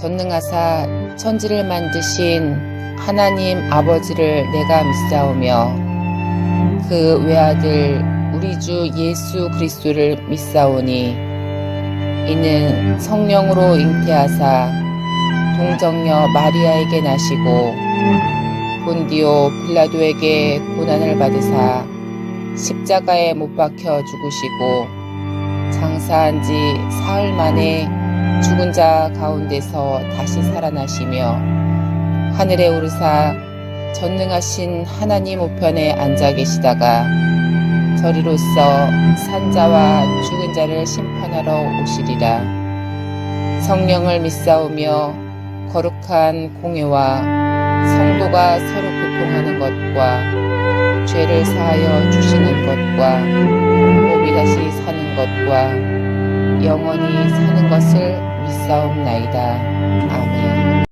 전능하사 천지를 만드신 하나님 아버지를 내가 믿사오며 그 외아들 우리 주 예수 그리스도를 믿사오니 이는 성령으로 잉태하사 동정녀 마리아에게 나시고 본디오 빌라도에게 고난을 받으사 십자가에 못 박혀 죽으시고 장사한 지 사흘 만에 죽은 자 가운데서 다시 살아나시며 하늘에 오르사 전능하신 하나님 우편에 앉아 계시다가 저리로서 산자와 죽은 자를 심판하러 오시리라. 성령을 믿사오며 거룩한 공회와 성도가 서로 교통하는 것과 죄를 사하여 주시는 것과 몸이 다시 사는 것과 영원히 사는 것을 믿사옵나이다. 아멘.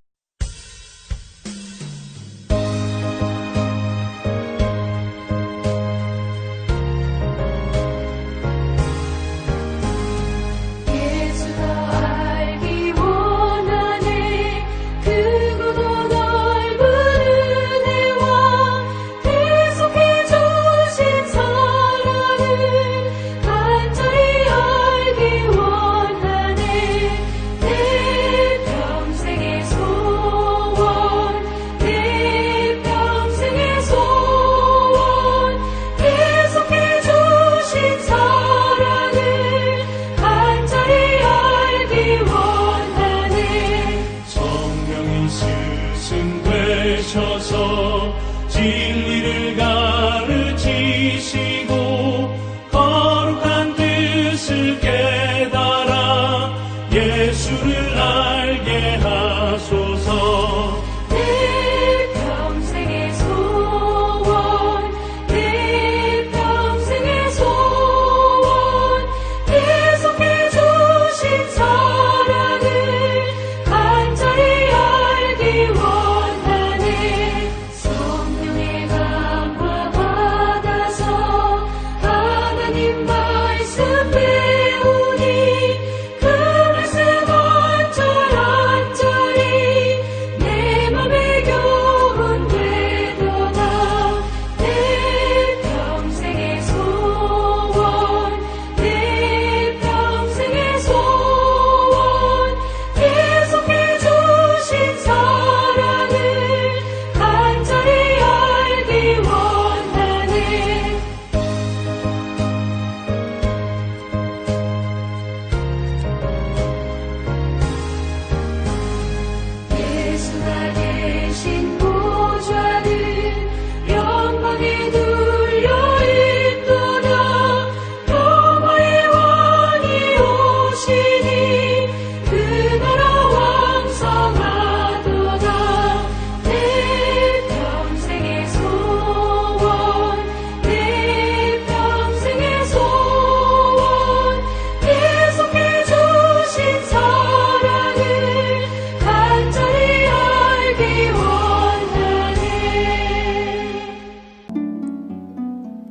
되셔서 진리를 가르치시고 거룩한 뜻을 깨달아 예수를 알게 하소서. 내 평생의 소원, 내 평생의 소원, 계속해 주신 사랑을 간절히 알기 원하네. 성령의 감화 받아서 하나님 말씀 배우니 그 말씀 언저리 내 맘에 교훈되도다. 내 평생의 소원, 내 평생의 소원, 계속해 주신 사랑을 간절히 알기 원하네. 예수가 계신 보좌는 영광에 눌려있도다. 평화의 왕이 오시니 그 나라 왕성하도다. 내 평생의 소원, 내 평생의 소원, 계속해 주신 사랑을 간절히 알기 원하네.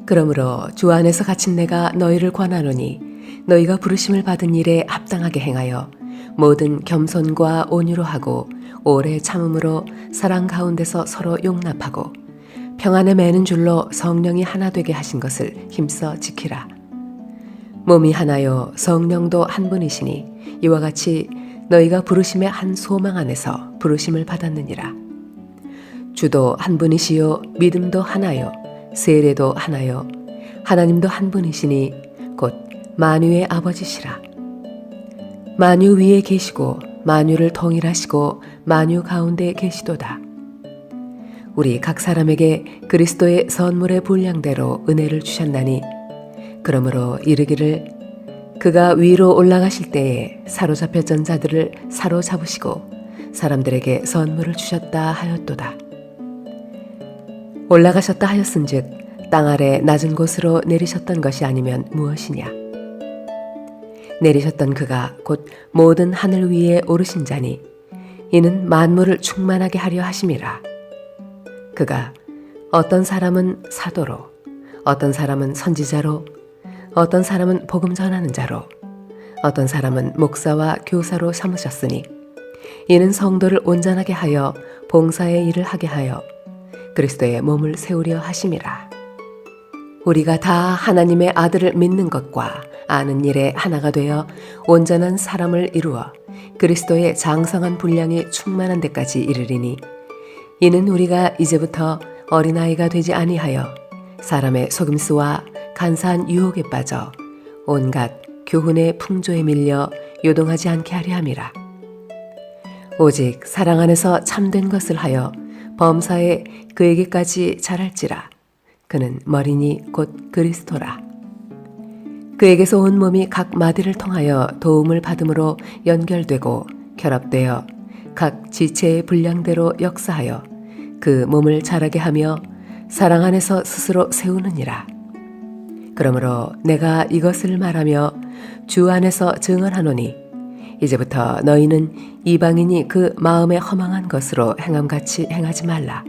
그러므로 주 안에서 갇힌 내가 너희를 권하노니 너희가 부르심을 받은 일에 합당하게 행하여 모든 겸손과 온유로 하고 오래 참음으로 사랑 가운데서 서로 용납하고 평안에 매는 줄로 성령이 하나 되게 하신 것을 힘써 지키라. 몸이 하나요 성령도 한 분이시니 이와 같이 너희가 부르심의 한 소망 안에서 부르심을 받았느니라. 주도 한 분이시요 믿음도 하나요 세례도 하나요 하나님도 한 분이시니 곧 만유의 아버지시라. 만유 위에 계시고 만유를 통일하시고 만유 가운데 계시도다. 우리 각 사람에게 그리스도의 선물의 분량대로 은혜를 주셨나니 그러므로 이르기를 그가 위로 올라가실 때에 사로잡혔던 자들을 사로잡으시고 사람들에게 선물을 주셨다 하였도다. 올라가셨다 하였은즉 땅 아래 낮은 곳으로 내리셨던 것이 아니면 무엇이냐. 내리셨던 그가 곧 모든 하늘 위에 오르신 자니 이는 만물을 충만하게 하려 하심이라. 그가 어떤 사람은 사도로 어떤 사람은 선지자로 어떤 사람은 복음 전하는 자로 어떤 사람은 목사와 교사로 삼으셨으니 이는 성도를 온전하게 하여 봉사의 일을 하게 하여 그리스도의 몸을 세우려 하심이라. 우리가 다 하나님의 아들을 믿는 것과 아는 일에 하나가 되어 온전한 사람을 이루어 그리스도의 장성한 분량이 충만한 데까지 이르리니, 이는 우리가 이제부터 어린아이가 되지 아니하여 사람의 속임수와 간사한 유혹에 빠져 온갖 교훈의 풍조에 밀려 요동하지 않게 하려 함이라. 오직 사랑 안에서 참된 것을 하여 범사에 그에게까지 자랄지라. 그는 머리니 곧 그리스도라. 그에게서 온 몸이 각 마디를 통하여 도움을 받음으로 연결되고 결합되어 각 지체의 분량대로 역사하여 그 몸을 자라게 하며 사랑 안에서 스스로 세우느니라. 그러므로 내가 이것을 말하며 주 안에서 증언하노니, 이제부터 너희는 이방인이 그 마음에 허망한 것으로 행함같이 행하지 말라.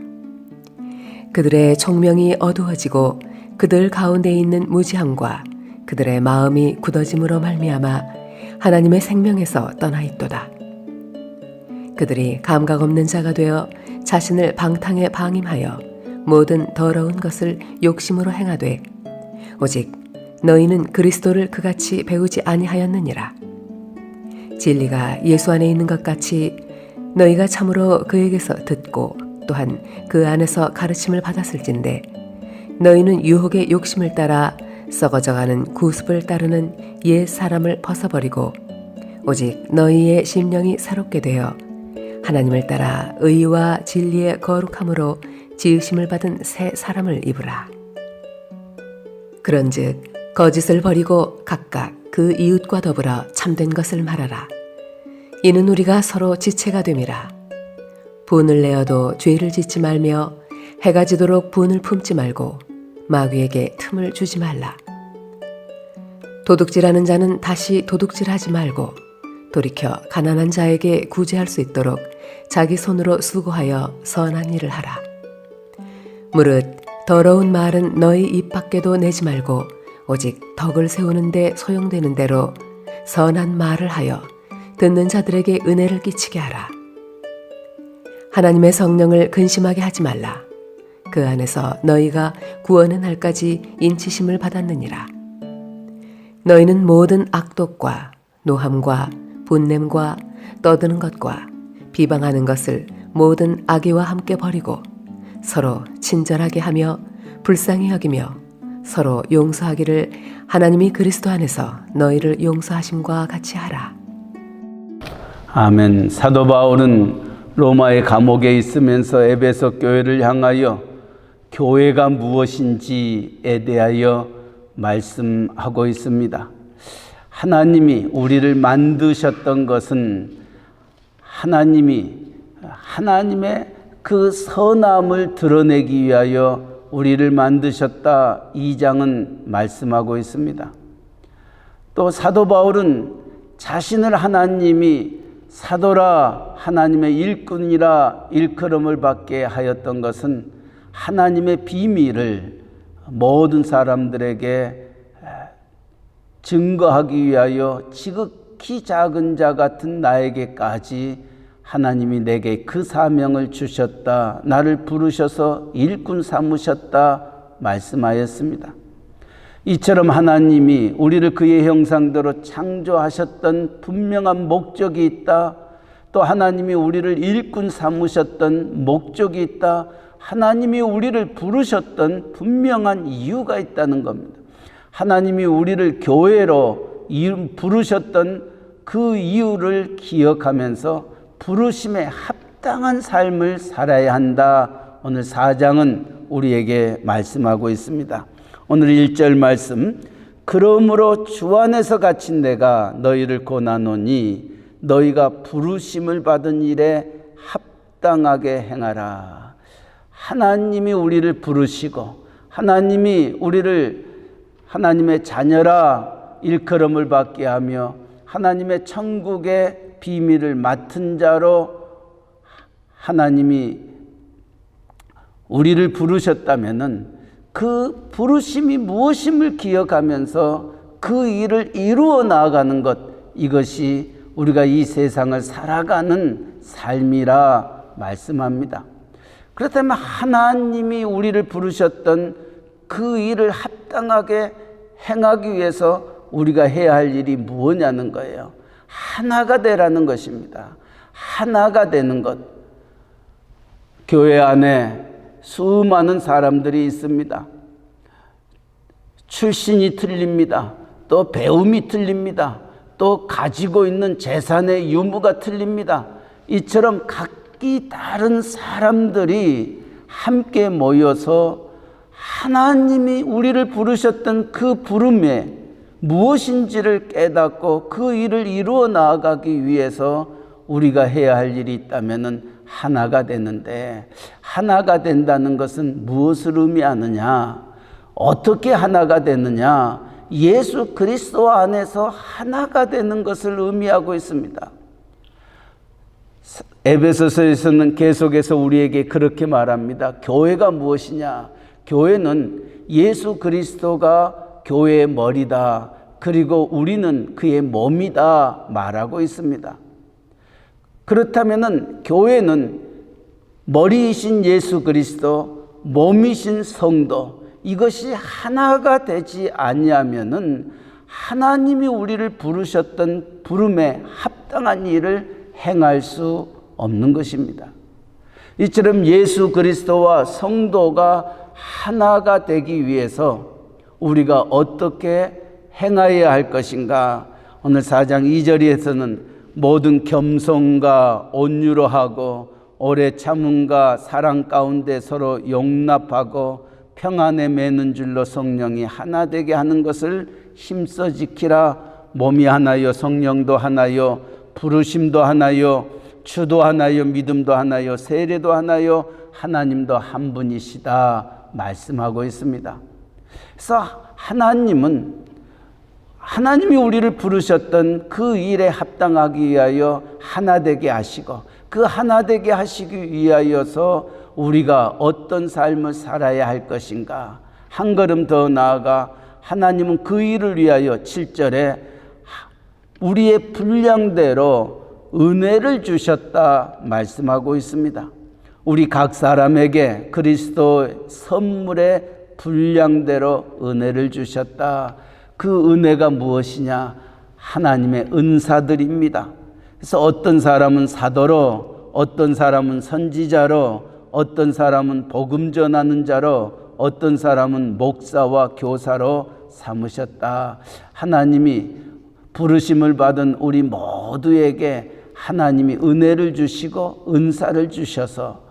그들의 총명이 어두워지고 그들 가운데 있는 무지함과 그들의 마음이 굳어짐으로 말미암아 하나님의 생명에서 떠나 있도다. 그들이 감각 없는 자가 되어 자신을 방탕에 방임하여 모든 더러운 것을 욕심으로 행하되, 오직 너희는 그리스도를 그같이 배우지 아니하였느니라. 진리가 예수 안에 있는 것 같이 너희가 참으로 그에게서 듣고 또한 그 안에서 가르침을 받았을진데, 너희는 유혹의 욕심을 따라 썩어져가는 구습을 따르는 옛 사람을 벗어버리고 오직 너희의 심령이 새롭게 되어 하나님을 따라 의와 진리의 거룩함으로 지으심을 받은 새 사람을 입으라. 그런즉 거짓을 버리고 각각 그 이웃과 더불어 참된 것을 말하라. 이는 우리가 서로 지체가 됨이라. 분을 내어도 죄를 짓지 말며 해가 지도록 분을 품지 말고 마귀에게 틈을 주지 말라. 도둑질하는 자는 다시 도둑질하지 말고 돌이켜 가난한 자에게 구제할 수 있도록 자기 손으로 수고하여 선한 일을 하라. 무릇 더러운 말은 너희 입 밖에도 내지 말고 오직 덕을 세우는 데 소용되는 대로 선한 말을 하여 듣는 자들에게 은혜를 끼치게 하라. 하나님의 성령을 근심하게 하지 말라. 그 안에서 너희가 구원의 날까지 인치심을 받았느니라. 너희는 모든 악독과 노함과 분냄과 떠드는 것과 비방하는 것을 모든 악의와 함께 버리고 서로 친절하게 하며 불쌍히 여기며 서로 용서하기를 하나님이 그리스도 안에서 너희를 용서하심과 같이 하라. 아멘. 사도 바울은 로마의 감옥에 있으면서 에베소 교회를 향하여 교회가 무엇인지에 대하여 말씀하고 있습니다. 하나님이 우리를 만드셨던 것은 하나님의 그 선함을 드러내기 위하여 우리를 만드셨다. 2장은 말씀하고 있습니다. 또 사도 바울은 자신을 하나님이 사도라 하나님의 일꾼이라 일컬음을 받게 하였던 것은 하나님의 비밀을 모든 사람들에게 증거하기 위하여 지극히 작은 자 같은 나에게까지 하나님이 내게 그 사명을 주셨다. 나를 부르셔서 일꾼 삼으셨다 말씀하였습니다. 이처럼 하나님이 우리를 그의 형상대로 창조하셨던 분명한 목적이 있다. 또 하나님이 우리를 일꾼 삼으셨던 목적이 있다. 하나님이 우리를 부르셨던 분명한 이유가 있다는 겁니다. 하나님이 우리를 교회로 부르셨던 그 이유를 기억하면서 부르심에 합당한 삶을 살아야 한다. 오늘 4장은 우리에게 말씀하고 있습니다. 오늘 1절 말씀, 그러므로 주 안에서 갇힌 내가 너희를 권하노니 너희가 부르심을 받은 일에 합당하게 행하라. 하나님이 우리를 부르시고 하나님이 우리를 하나님의 자녀라 일컬음을 받게 하며 하나님의 천국의 비밀을 맡은 자로 하나님이 우리를 부르셨다면은 그 부르심이 무엇임을 기억하면서 그 일을 이루어 나아가는 것, 이것이 우리가 이 세상을 살아가는 삶이라 말씀합니다. 그렇다면 하나님이 우리를 부르셨던 그 일을 합당하게 행하기 위해서 우리가 해야 할 일이 무엇냐는 거예요. 하나가 되라는 것입니다. 하나가 되는 것. 교회 안에 수많은 사람들이 있습니다. 출신이 틀립니다. 또 배움이 틀립니다. 또 가지고 있는 재산의 유무가 틀립니다. 이처럼 각기 다른 사람들이 함께 모여서 하나님이 우리를 부르셨던 그 부름에 무엇인지를 깨닫고 그 일을 이루어 나아가기 위해서 우리가 해야 할 일이 있다면 하나가 되는데, 하나가 된다는 것은 무엇을 의미하느냐? 어떻게 하나가 되느냐? 예수 그리스도 안에서 하나가 되는 것을 의미하고 있습니다. 에베소서에서는 계속해서 우리에게 그렇게 말합니다. 교회가 무엇이냐? 교회는 예수 그리스도가 교회의 머리다. 그리고 우리는 그의 몸이다 말하고 있습니다. 그렇다면 교회는 머리이신 예수 그리스도, 몸이신 성도, 이것이 하나가 되지 아니하면은 하나님이 우리를 부르셨던 부름에 합당한 일을 행할 수 없는 것입니다. 이처럼 예수 그리스도와 성도가 하나가 되기 위해서 우리가 어떻게 행하여야 할 것인가? 오늘 4장 2절에서는 모든 겸손과 온유로 하고 오래 참음과 사랑 가운데 서로 용납하고 평안에 매는 줄로 성령이 하나 되게 하는 것을 힘써 지키라. 몸이 하나요, 성령도 하나요, 부르심도 하나요, 주도 하나요, 믿음도 하나요, 세례도 하나요, 하나님도 한 분이시다 말씀하고 있습니다. 그래서 하나님이 우리를 부르셨던 그 일에 합당하기 위하여 하나 되게 하시고, 그 하나 되게 하시기 위하여서 우리가 어떤 삶을 살아야 할 것인가. 한 걸음 더 나아가 하나님은 그 일을 위하여 7절에 우리의 분량대로 은혜를 주셨다 말씀하고 있습니다. 우리 각 사람에게 그리스도의 선물의 분량대로 은혜를 주셨다. 그 은혜가 무엇이냐? 하나님의 은사들입니다. 그래서 어떤 사람은 사도로, 어떤 사람은 선지자로, 어떤 사람은 복음 전하는 자로, 어떤 사람은 목사와 교사로 삼으셨다. 하나님이 부르심을 받은 우리 모두에게 하나님이 은혜를 주시고 은사를 주셔서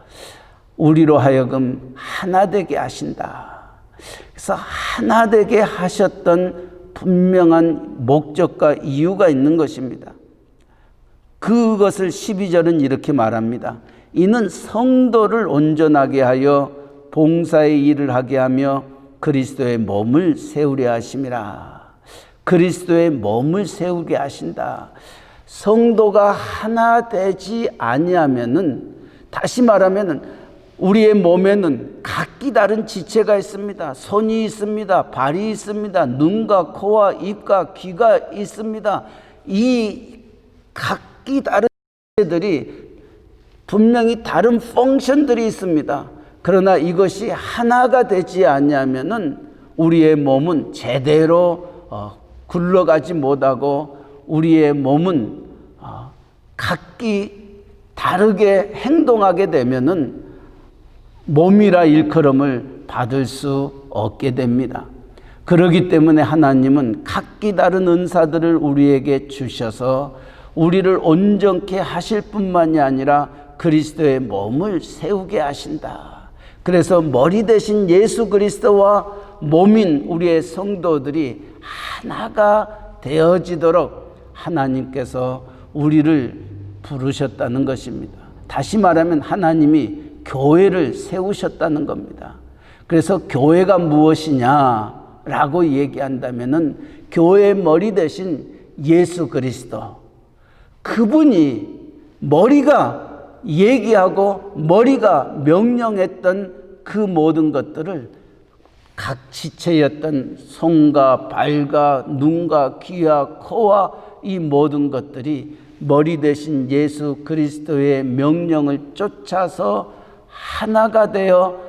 우리로 하여금 하나 되게 하신다. 그래서 하나 되게 하셨던 분명한 목적과 이유가 있는 것입니다. 그것을 12절은 이렇게 말합니다. 이는 성도를 온전하게 하여 봉사의 일을 하게 하며 그리스도의 몸을 세우려 하심이라. 그리스도의 몸을 세우게 하신다. 성도가 하나 되지 아니하면은, 다시 말하면은 우리의 몸에는 각기 다른 지체가 있습니다. 손이 있습니다. 발이 있습니다. 눈과 코와 입과 귀가 있습니다. 이 각기 다른 지체들이 분명히 다른 펑션들이 있습니다. 그러나 이것이 하나가 되지 아니하면은 우리의 몸은 제대로 굴러가지 못하고 우리의 몸은 각기 다르게 행동하게 되면은 몸이라 일컬음을 받을 수 없게 됩니다. 그렇기 때문에 하나님은 각기 다른 은사들을 우리에게 주셔서 우리를 온전케 하실 뿐만이 아니라 그리스도의 몸을 세우게 하신다. 그래서 머리 대신 예수 그리스도와 몸인 우리의 성도들이 하나가 되어지도록 하나님께서 우리를 부르셨다는 것입니다. 다시 말하면 하나님이 교회를 세우셨다는 겁니다. 그래서 교회가 무엇이냐라고 얘기한다면은 교회의 머리 대신 예수 그리스도, 그분이 머리가 얘기하고 머리가 명령했던 그 모든 것들을 각 지체였던 손과 발과 눈과 귀와 코와 이 모든 것들이 머리 대신 예수 그리스도의 명령을 쫓아서 하나가 되어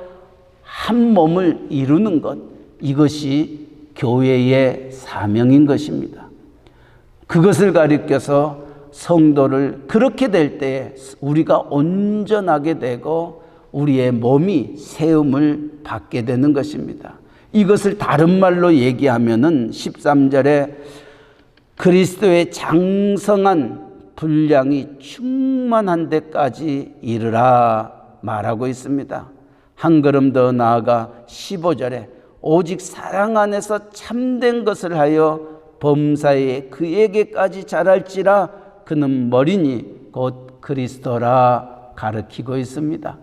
한 몸을 이루는 것, 이것이 교회의 사명인 것입니다. 그것을 가리켜서 성도를 그렇게 될 때에 우리가 온전하게 되고 우리의 몸이 세움을 받게 되는 것입니다. 이것을 다른 말로 얘기하면은 13절에 그리스도의 장성한 분량이 충만한 데까지 이르라 말하고 있습니다. 한 걸음 더 나아가 15절에 오직 사랑 안에서 참된 것을 하여 범사에 그에게까지 자랄지라 그는 머리니 곧 그리스도라 가르치고 있습니다.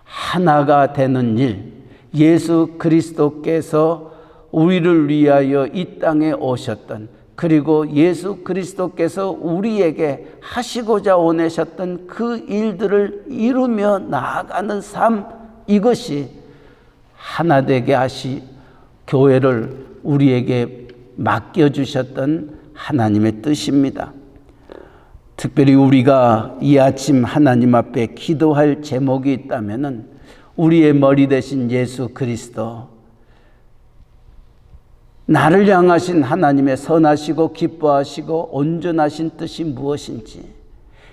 하나가 되는 일, 예수 그리스도께서 우리를 위하여 이 땅에 오셨던, 그리고 예수 그리스도께서 우리에게 하시고자 원하셨던 그 일들을 이루며 나아가는 삶, 이것이 하나 되게 하시 교회를 우리에게 맡겨주셨던 하나님의 뜻입니다. 특별히 우리가 이 아침 하나님 앞에 기도할 제목이 있다면은 우리의 머리 대신 예수 그리스도, 나를 향하신 하나님의 선하시고 기뻐하시고 온전하신 뜻이 무엇인지,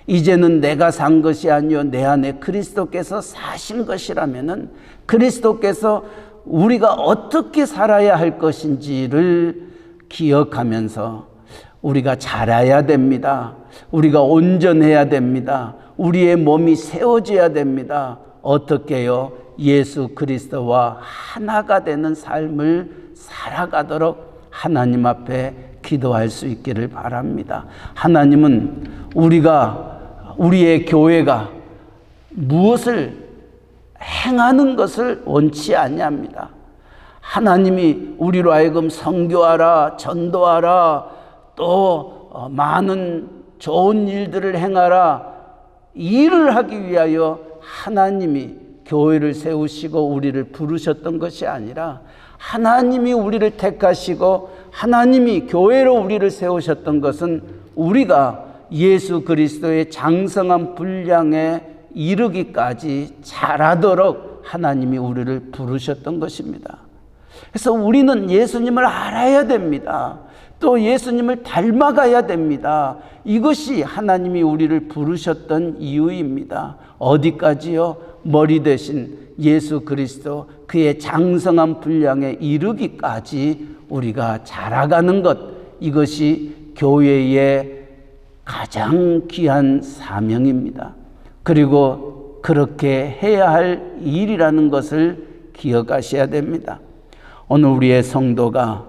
이제는 내가 산 것이 아니요 내 안에 그리스도께서 사신 것이라면은 그리스도께서 우리가 어떻게 살아야 할 것인지를 기억하면서 우리가 자라야 됩니다. 우리가 온전해야 됩니다. 우리의 몸이 세워져야 됩니다. 어떻게요? 예수 그리스도와 하나가 되는 삶을 살아가도록 하나님 앞에 기도할 수 있기를 바랍니다. 하나님은 우리의 교회가 무엇을 행하는 것을 원치 아니합니다. 하나님이 우리로 하여금 선교하라, 전도하라, 또 많은 좋은 일들을 행하라, 일을 하기 위하여 하나님이 교회를 세우시고 우리를 부르셨던 것이 아니라 하나님이 우리를 택하시고 하나님이 교회로 우리를 세우셨던 것은 우리가 예수 그리스도의 장성한 분량에 이르기까지 자라도록 하나님이 우리를 부르셨던 것입니다. 그래서 우리는 예수님을 알아야 됩니다. 또 예수님을 닮아가야 됩니다. 이것이 하나님이 우리를 부르셨던 이유입니다. 어디까지요? 머리 대신 예수 그리스도, 그의 장성한 분량에 이르기까지 우리가 자라가는 것, 이것이 교회의 가장 귀한 사명입니다. 그리고 그렇게 해야 할 일이라는 것을 기억하셔야 됩니다. 오늘 우리의 성도가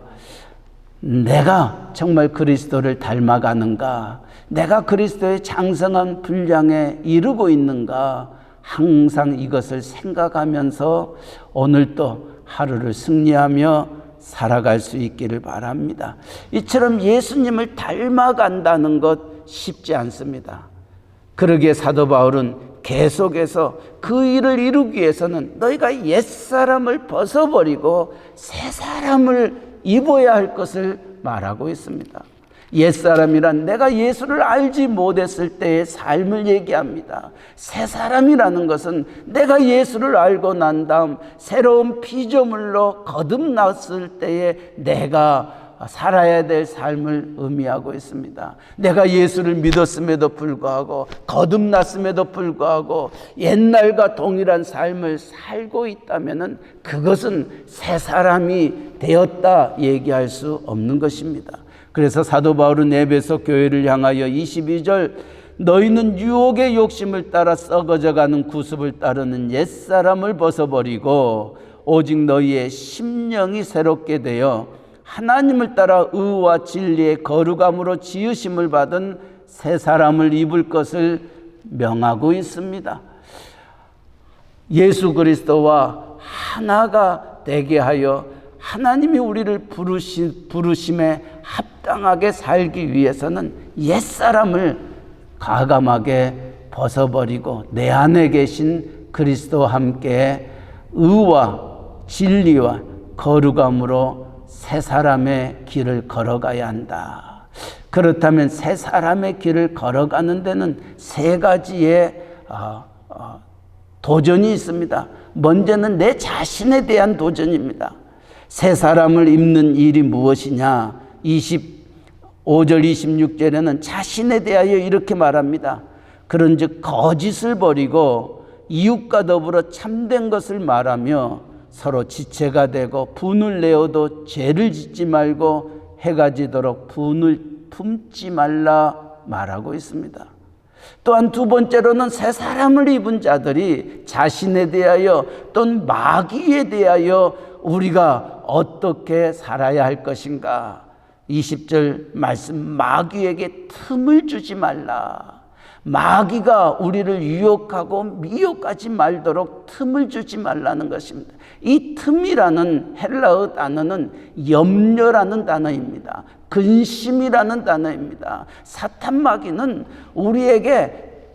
내가 정말 그리스도를 닮아가는가, 내가 그리스도의 장성한 분량에 이르고 있는가, 항상 이것을 생각하면서 오늘도 하루를 승리하며 살아갈 수 있기를 바랍니다. 이처럼 예수님을 닮아간다는 것 쉽지 않습니다. 그러기에 사도 바울은 계속해서 그 일을 이루기 위해서는 너희가 옛사람을 벗어버리고 새사람을 입어야 할 것을 말하고 있습니다. 옛사람이란 내가 예수를 알지 못했을 때의 삶을 얘기합니다. 새사람이라는 것은 내가 예수를 알고 난 다음 새로운 피조물로 거듭났을 때에 내가 살아야 될 삶을 의미하고 있습니다. 내가 예수를 믿었음에도 불구하고 거듭났음에도 불구하고 옛날과 동일한 삶을 살고 있다면 그것은 새 사람이 되었다 얘기할 수 없는 것입니다. 그래서 사도 바울은 에베소 교회를 향하여 22절 너희는 유혹의 욕심을 따라 썩어져가는 구습을 따르는 옛사람을 벗어버리고 오직 너희의 심령이 새롭게 되어 하나님을 따라 의와 진리의 거룩함으로 지으심을 받은 새 사람을 입을 것을 명하고 있습니다. 예수 그리스도와 하나가 되게 하여 하나님이 우리를 부르심에 합당하게 살기 위해서는 옛사람을 과감하게 벗어버리고 내 안에 계신 그리스도와 함께 의와 진리와 거룩함으로 새 사람의 길을 걸어가야 한다. 그렇다면 새 사람의 길을 걸어가는 데는 세 가지의 도전이 있습니다. 먼저는 내 자신에 대한 도전입니다. 새 사람을 입는 일이 무엇이냐? 25절 26절에는 자신에 대하여 이렇게 말합니다. 그런즉 거짓을 버리고 이웃과 더불어 참된 것을 말하며 서로 지체가 되고 분을 내어도 죄를 짓지 말고 해가 지도록 분을 품지 말라 말하고 있습니다. 또한 두 번째로는 새 사람을 입은 자들이 자신에 대하여 또는 마귀에 대하여 우리가 어떻게 살아야 할 것인가. 20절 말씀, 마귀에게 틈을 주지 말라. 마귀가 우리를 유혹하고 미혹하지 말도록 틈을 주지 말라는 것입니다. 이 틈이라는 헬라어 단어는 염려라는 단어입니다. 근심이라는 단어입니다. 사탄 마귀는 우리에게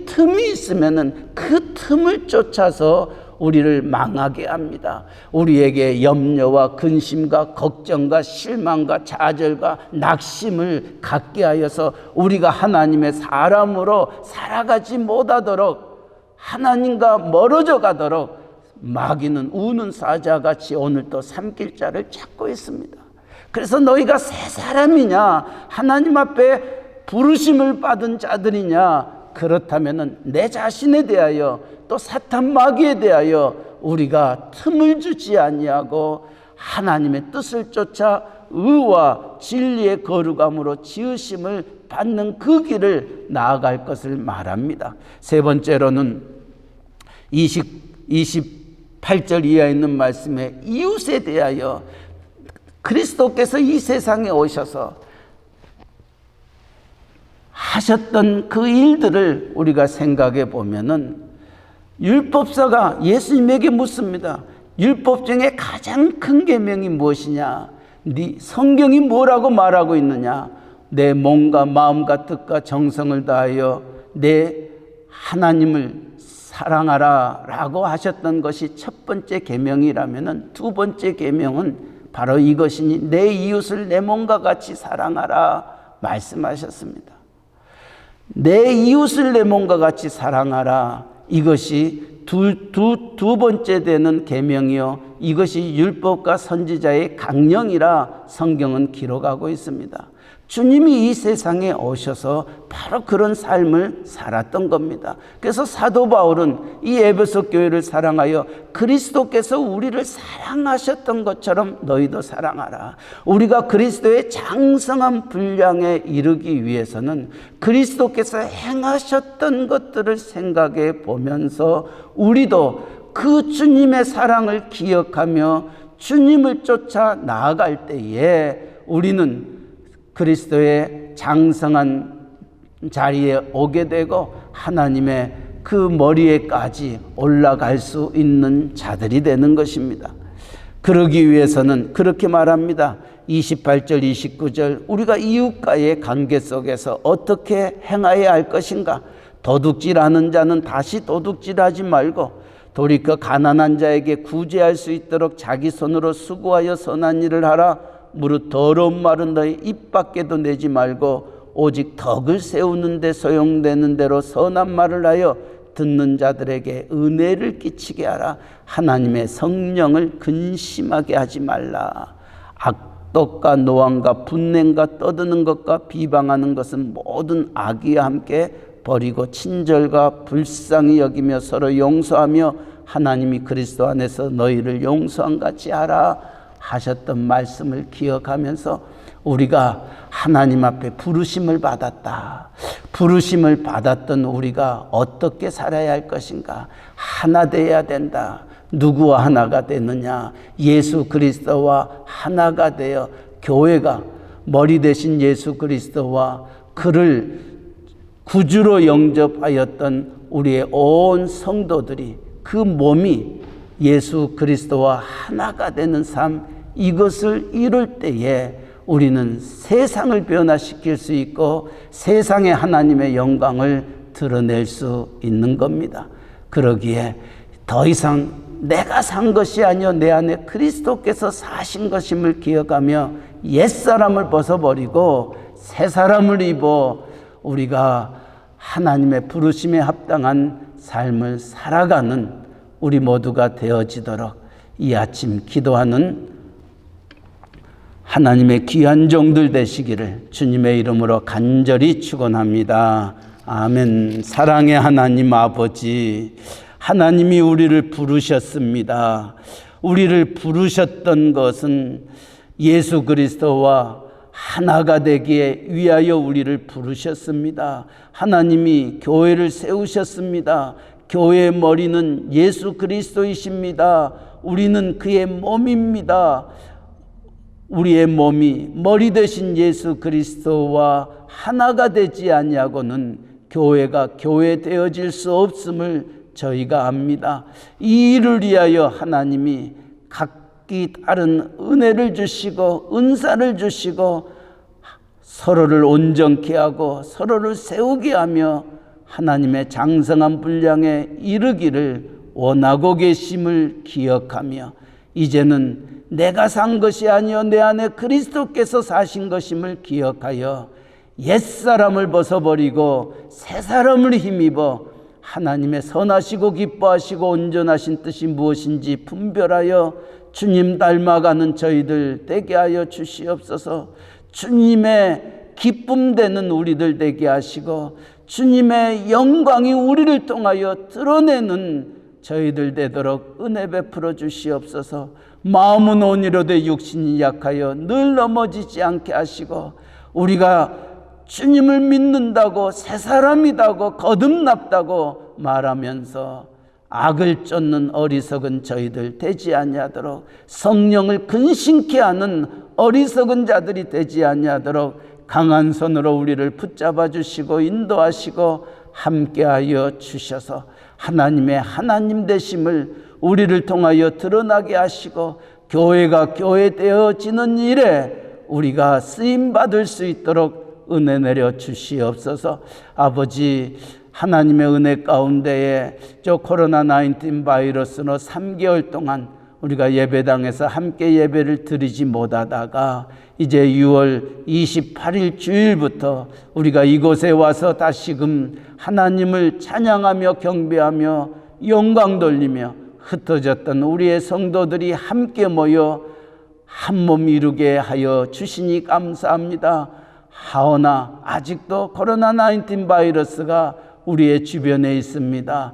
틈이 있으면은 그 틈을 쫓아서 우리를 망하게 합니다. 우리에게 염려와 근심과 걱정과 실망과 좌절과 낙심을 갖게 하여서 우리가 하나님의 사람으로 살아가지 못하도록, 하나님과 멀어져 가도록 마귀는 우는 사자같이 오늘 또 삼킬 자를 찾고 있습니다. 그래서 너희가 새 사람이냐, 하나님 앞에 부르심을 받은 자들이냐, 그렇다면 내 자신에 대하여 또 사탄 마귀에 대하여 우리가 틈을 주지 아니하고 하나님의 뜻을 쫓아 의와 진리의 거룩함으로 지으심을 받는 그 길을 나아갈 것을 말합니다. 세 번째로는 28절 이하에 있는 말씀에 이웃에 대하여 그리스도께서 이 세상에 오셔서 하셨던 그 일들을 우리가 생각해 보면은, 율법사가 예수님에게 묻습니다. 율법 중에 가장 큰 계명이 무엇이냐? 네 성경이 뭐라고 말하고 있느냐? 내 몸과 마음과 뜻과 정성을 다하여 내 하나님을 사랑하라 라고 하셨던 것이 첫 번째 계명이라면은, 두 번째 계명은 바로 이것이니 내 이웃을 내 몸과 같이 사랑하라 말씀하셨습니다. 내 이웃을 내 몸과 같이 사랑하라, 이것이 두 번째 되는 계명이요, 이것이 율법과 선지자의 강령이라 성경은 기록하고 있습니다. 주님이 이 세상에 오셔서 바로 그런 삶을 살았던 겁니다. 그래서 사도 바울은 이 에베소 교회를 사랑하여 그리스도께서 우리를 사랑하셨던 것처럼 너희도 사랑하라. 우리가 그리스도의 장성한 분량에 이르기 위해서는 그리스도께서 행하셨던 것들을 생각해 보면서 우리도 그 주님의 사랑을 기억하며 주님을 쫓아 나아갈 때에 우리는 그리스도의 장성한 자리에 오게 되고 하나님의 그 머리에까지 올라갈 수 있는 자들이 되는 것입니다. 그러기 위해서는 그렇게 말합니다. 28절 29절, 우리가 이웃과의 관계 속에서 어떻게 행하여야 할 것인가? 도둑질하는 자는 다시 도둑질하지 말고 돌이켜 가난한 자에게 구제할 수 있도록 자기 손으로 수고하여 선한 일을 하라. 무릇 더러운 말은 너희 입 밖에도 내지 말고 오직 덕을 세우는 데 소용되는 대로 선한 말을 하여 듣는 자들에게 은혜를 끼치게 하라. 하나님의 성령을 근심하게 하지 말라. 악독과 노함과 분냄과 떠드는 것과 비방하는 것은 모든 악의와 함께 버리고 친절과 불쌍히 여기며 서로 용서하며 하나님이 그리스도 안에서 너희를 용서한 같이 하라 하셨던 말씀을 기억하면서 우리가 하나님 앞에 부르심을 받았다. 부르심을 받았던 우리가 어떻게 살아야 할 것인가? 하나 되어야 된다. 누구와 하나가 되느냐? 예수 그리스도와 하나가 되어 교회가 머리 대신 예수 그리스도와 그를 구주로 영접하였던 우리의 온 성도들이 그 몸이 예수 그리스도와 하나가 되는 삶, 이것을 이룰 때에 우리는 세상을 변화시킬 수 있고 세상에 하나님의 영광을 드러낼 수 있는 겁니다. 그러기에 더 이상 내가 산 것이 아니요 내 안에 그리스도께서 사신 것임을 기억하며 옛사람을 벗어버리고 새 사람을 입어 우리가 하나님의 부르심에 합당한 삶을 살아가는 우리 모두가 되어지도록 이 아침 기도하는 하나님의 귀한 종들 되시기를 주님의 이름으로 간절히 축원합니다. 아멘. 사랑의 하나님 아버지, 하나님이 우리를 부르셨습니다. 우리를 부르셨던 것은 예수 그리스도와 하나가 되기에 위하여 우리를 부르셨습니다. 하나님이 교회를 세우셨습니다. 교회의 머리는 예수 그리스도이십니다. 우리는 그의 몸입니다. 우리의 몸이 머리 되신 예수 그리스도와 하나가 되지 아니하고는 교회가 교회 되어질 수 없음을 저희가 압니다. 이 일을 위하여 하나님이 각기 다른 은혜를 주시고 은사를 주시고 서로를 온전케 하고 서로를 세우게 하며 하나님의 장성한 분량에 이르기를 원하고 계심을 기억하며 이제는 내가 산 것이 아니요 내 안에 그리스도께서 사신 것임을 기억하여 옛사람을 벗어버리고 새사람을 힘입어 하나님의 선하시고 기뻐하시고 온전하신 뜻이 무엇인지 분별하여 주님 닮아가는 저희들 되게 하여 주시옵소서. 주님의 기쁨 되는 우리들 되게 하시고 주님의 영광이 우리를 통하여 드러내는 저희들 되도록 은혜 베풀어 주시옵소서. 마음은 온유로되 육신이 약하여 늘 넘어지지 않게 하시고 우리가 주님을 믿는다고 새 사람이라고 거듭났다고 말하면서 악을 쫓는 어리석은 저희들 되지 아니하도록 성령을 근심케 하는 어리석은 자들이 되지 아니하도록 강한 손으로 우리를 붙잡아 주시고 인도하시고 함께하여 주셔서 하나님의 하나님 되심을 우리를 통하여 드러나게 하시고 교회가 교회 되어지는 일에 우리가 쓰임받을 수 있도록 은혜 내려 주시옵소서. 아버지, 하나님의 은혜 가운데에 저 코로나19 바이러스로 3개월 동안 우리가 예배당에서 함께 예배를 드리지 못하다가 이제 6월 28일 주일부터 우리가 이곳에 와서 다시금 하나님을 찬양하며 경배하며 영광 돌리며 흩어졌던 우리의 성도들이 함께 모여 한 몸 이루게 하여 주시니 감사합니다. 하오나 아직도 코로나19 바이러스가 우리의 주변에 있습니다.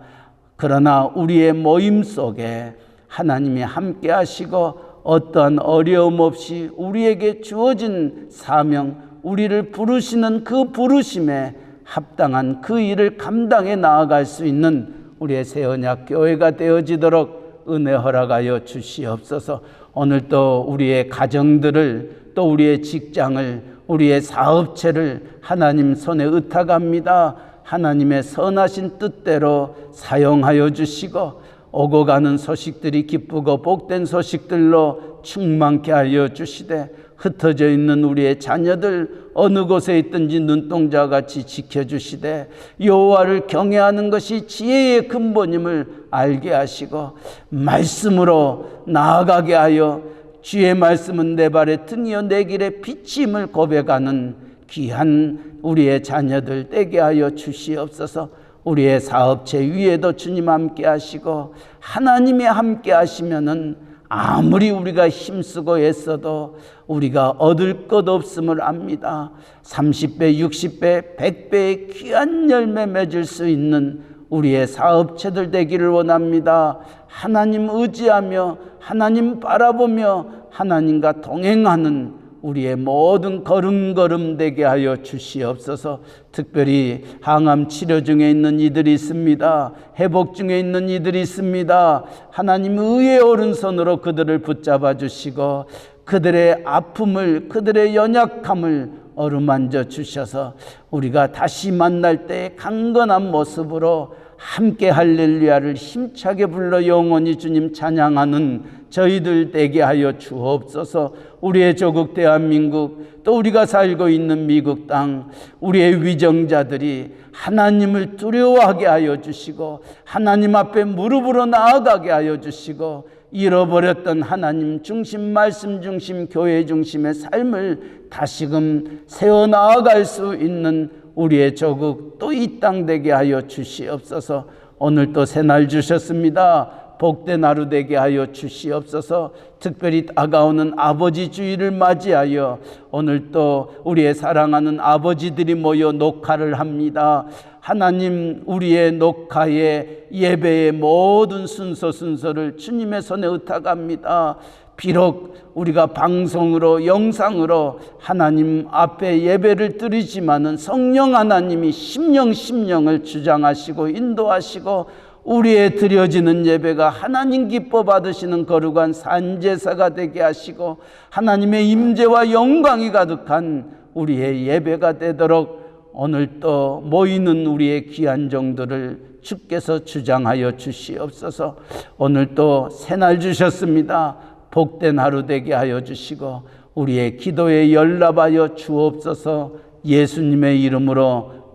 그러나 우리의 모임 속에 하나님이 함께 하시고 어떠한 어려움 없이 우리에게 주어진 사명, 우리를 부르시는 그 부르심에 합당한 그 일을 감당해 나아갈 수 있는 우리의 새언약 교회가 되어지도록 은혜 허락하여 주시옵소서. 오늘 또 우리의 가정들을 또 우리의 직장을 우리의 사업체를 하나님 손에 의탁합니다. 하나님의 선하신 뜻대로 사용하여 주시고 오고 가는 소식들이 기쁘고 복된 소식들로 충만케 하여 주시되 흩어져 있는 우리의 자녀들 어느 곳에 있든지 눈동자와 같이 지켜주시되 여호와를 경외하는 것이 지혜의 근본임을 알게 하시고 말씀으로 나아가게 하여 주의 말씀은 내 발의 등이요 내 길의 빛임을 고백하는 귀한 우리의 자녀들 되게 하여 주시옵소서. 우리의 사업체 위에도 주님 함께 하시고 하나님이 함께 하시면은 아무리 우리가 힘쓰고 애써도 우리가 얻을 것 없음을 압니다. 30배, 60배, 100배의 귀한 열매 맺을 수 있는 우리의 사업체들 되기를 원합니다. 하나님 의지하며 하나님 바라보며 하나님과 동행하는 우리의 모든 걸음걸음 되게 하여 주시옵소서. 특별히 항암 치료 중에 있는 이들이 있습니다. 회복 중에 있는 이들이 있습니다. 하나님 의의 오른손으로 그들을 붙잡아 주시고 그들의 아픔을 그들의 연약함을 어루만져 주셔서 우리가 다시 만날 때 강건한 모습으로 함께 할렐루야를 힘차게 불러 영원히 주님 찬양하는 저희들 되게 하여 주옵소서. 우리의 조국 대한민국 또 우리가 살고 있는 미국 땅 우리의 위정자들이 하나님을 두려워하게 하여 주시고 하나님 앞에 무릎으로 나아가게 하여 주시고 잃어버렸던 하나님 중심, 말씀 중심, 교회 중심의 삶을 다시금 세워나아갈 수 있는 우리의 조국 또 이 땅 되게 하여 주시옵소서. 오늘 또 새날 주셨습니다. 복된 하루 되게 하여 주시옵소서. 특별히 다가오는 아버지 주일을 맞이하여 오늘 또 우리의 사랑하는 아버지들이 모여 녹화를 합니다. 하나님, 우리의 녹화의 예배의 모든 순서를 주님의 손에 의탁합니다. 비록 우리가 방송으로 영상으로 하나님 앞에 예배를 드리지만은 성령 하나님이 심령을 주장하시고 인도하시고 우리의 드려지는 예배가 하나님 기뻐 받으시는 거룩한 산제사가 되게 하시고 하나님의 임재와 영광이 가득한 우리의 예배가 되도록 오늘 또 모이는 우리의 귀한 종들을 주께서 주장하여 주시옵소서. 오늘 또 새날 주셨습니다. 복된 하루 되게 하여 주시고 우리의 기도에 연락하여 주옵소서. 예수님의 이름으로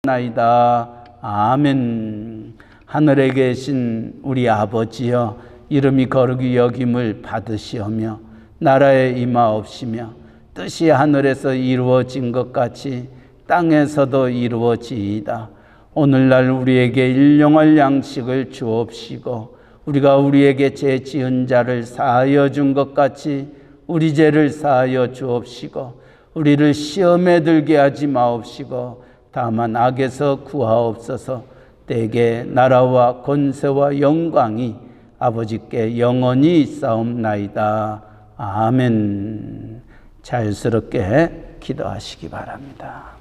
기도하나이다. 아멘. 하늘에 계신 우리 아버지여, 이름이 거룩히 여김을 받으시오며 나라에 임하옵시며 뜻이 하늘에서 이루어진 것 같이 땅에서도 이루어지이다. 오늘날 우리에게 일용할 양식을 주옵시고 우리가 우리에게 죄 지은 자를 사하여 준 것 같이 우리 죄를 사하여 주옵시고 우리를 시험에 들게 하지 마옵시고 다만 악에서 구하옵소서. 때에 나라와 권세와 영광이 아버지께 영원히 있사옵나이다. 아멘. 자유스럽게 기도하시기 바랍니다.